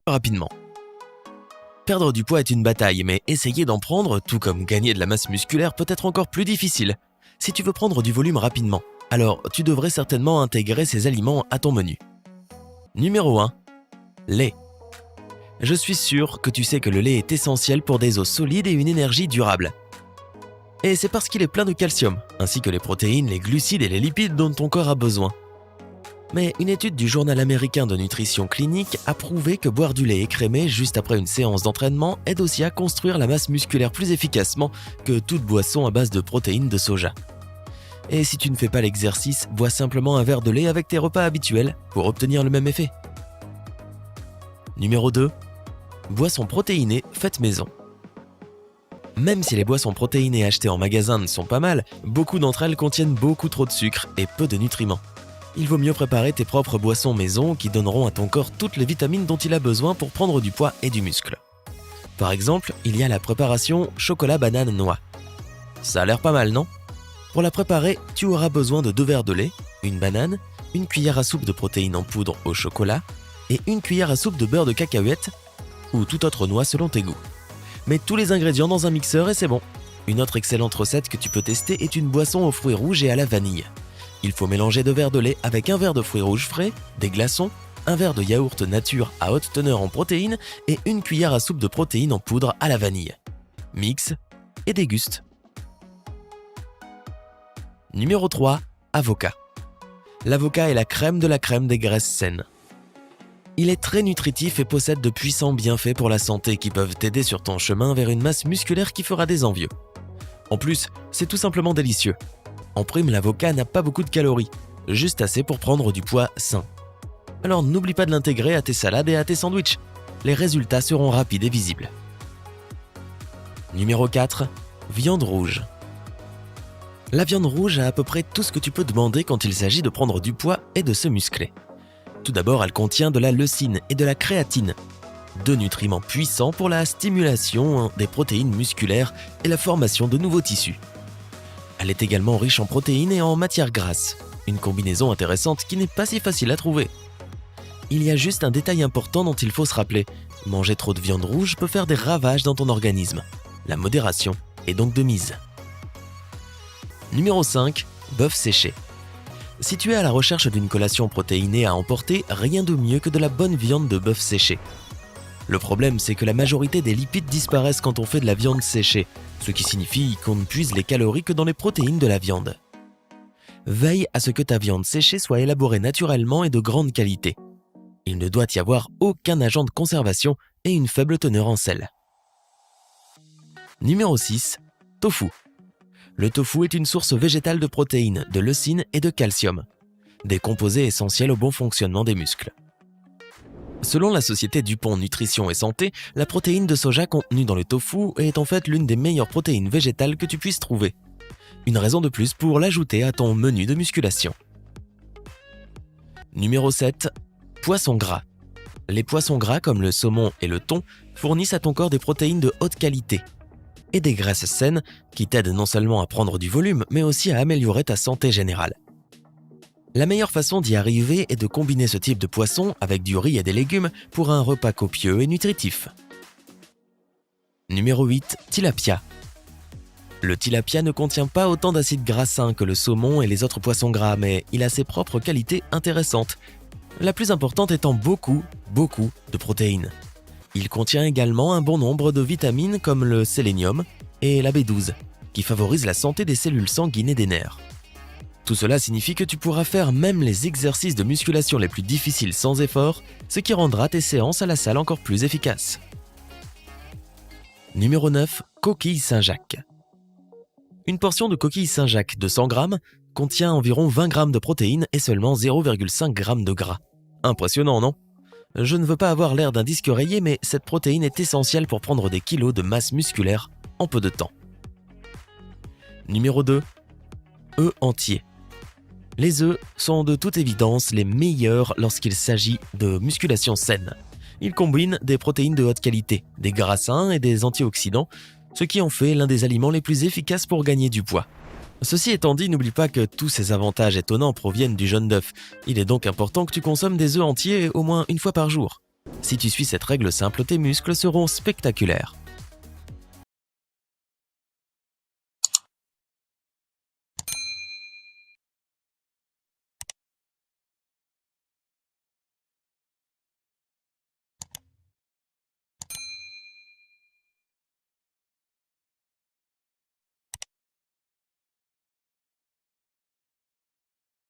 rapidement. Perdre du poids est une bataille, mais essayer d'en prendre, tout comme gagner de la masse musculaire, peut être encore plus difficile. Si tu veux prendre du volume rapidement, alors tu devrais certainement intégrer ces aliments à ton menu. Numéro 1. Lait. Je suis sûr que tu sais que le lait est essentiel pour des os solides et une énergie durable. Et c'est parce qu'il est plein de calcium, ainsi que les protéines, les glucides et les lipides dont ton corps a besoin. Mais une étude du journal américain de nutrition clinique a prouvé que boire du lait écrémé juste après une séance d'entraînement aide aussi à construire la masse musculaire plus efficacement que toute boisson à base de protéines de soja. Et si tu ne fais pas l'exercice, bois simplement un verre de lait avec tes repas habituels pour obtenir le même effet. Numéro 2. Boissons protéinées faites maison. Même si les boissons protéinées achetées en magasin ne sont pas mal, beaucoup d'entre elles contiennent beaucoup trop de sucre et peu de nutriments. Il vaut mieux préparer tes propres boissons maison qui donneront à ton corps toutes les vitamines dont il a besoin pour prendre du poids et du muscle. Par exemple, il y a la préparation chocolat banane noix. Ça a l'air pas mal, non ? Pour la préparer, tu auras besoin de 2 verres de lait, une banane, une cuillère à soupe de protéines en poudre au chocolat et une cuillère à soupe de beurre de cacahuète ou toute autre noix selon tes goûts. Mets tous les ingrédients dans un mixeur et c'est bon. Une autre excellente recette que tu peux tester est une boisson aux fruits rouges et à la vanille. Il faut mélanger 2 verres de lait avec un verre de fruits rouges frais, des glaçons, un verre de yaourt nature à haute teneur en protéines et une cuillère à soupe de protéines en poudre à la vanille. Mixe et déguste. Numéro 3. Avocat. L'avocat est la crème de la crème des graisses saines. Il est très nutritif et possède de puissants bienfaits pour la santé qui peuvent t'aider sur ton chemin vers une masse musculaire qui fera des envieux. En plus, c'est tout simplement délicieux. En prime, l'avocat n'a pas beaucoup de calories, juste assez pour prendre du poids sain. Alors n'oublie pas de l'intégrer à tes salades et à tes sandwichs. Les résultats seront rapides et visibles. Numéro 4. Viande rouge. La viande rouge a à peu près tout ce que tu peux demander quand il s'agit de prendre du poids et de se muscler. Tout d'abord, elle contient de la leucine et de la créatine, 2 nutriments puissants pour la stimulation des protéines musculaires et la formation de nouveaux tissus. Elle est également riche en protéines et en matières grasses, une combinaison intéressante qui n'est pas si facile à trouver. Il y a juste un détail important dont il faut se rappeler. Manger trop de viande rouge peut faire des ravages dans ton organisme. La modération est donc de mise. Numéro 5. Bœuf séché. Si tu es à la recherche d'une collation protéinée à emporter, rien de mieux que de la bonne viande de bœuf séché. Le problème, c'est que la majorité des lipides disparaissent quand on fait de la viande séchée, ce qui signifie qu'on ne puise les calories que dans les protéines de la viande. Veille à ce que ta viande séchée soit élaborée naturellement et de grande qualité. Il ne doit y avoir aucun agent de conservation et une faible teneur en sel. Numéro 6. Tofu. Le tofu est une source végétale de protéines, de leucine et de calcium, des composés essentiels au bon fonctionnement des muscles. Selon la société DuPont Nutrition et Santé, la protéine de soja contenue dans le tofu est en fait l'une des meilleures protéines végétales que tu puisses trouver. Une raison de plus pour l'ajouter à ton menu de musculation. Numéro 7. Poissons gras. Les poissons gras comme le saumon et le thon fournissent à ton corps des protéines de haute qualité et des graisses saines qui t'aident non seulement à prendre du volume, mais aussi à améliorer ta santé générale. La meilleure façon d'y arriver est de combiner ce type de poisson avec du riz et des légumes pour un repas copieux et nutritif. Numéro 8. Tilapia. Le tilapia ne contient pas autant d'acides gras sains que le saumon et les autres poissons gras, mais il a ses propres qualités intéressantes. La plus importante étant beaucoup de protéines. Il contient également un bon nombre de vitamines comme le sélénium et la B12, qui favorisent la santé des cellules sanguines et des nerfs. Tout cela signifie que tu pourras faire même les exercices de musculation les plus difficiles sans effort, ce qui rendra tes séances à la salle encore plus efficaces. Numéro 9. Coquille Saint-Jacques. Une portion de coquille Saint-Jacques de 100 grammes contient environ 20 grammes de protéines et seulement 0,5 grammes de gras. Impressionnant, non ? Je ne veux pas avoir l'air d'un disque rayé, mais cette protéine est essentielle pour prendre des kilos de masse musculaire en peu de temps. Numéro 2. Œufs entiers. Les œufs sont de toute évidence les meilleurs lorsqu'il s'agit de musculation saine. Ils combinent des protéines de haute qualité, des gras sains et des antioxydants, ce qui en fait l'un des aliments les plus efficaces pour gagner du poids. Ceci étant dit, n'oublie pas que tous ces avantages étonnants proviennent du jaune d'œuf. Il est donc important que tu consommes des œufs entiers au moins une fois par jour. Si tu suis cette règle simple, tes muscles seront spectaculaires.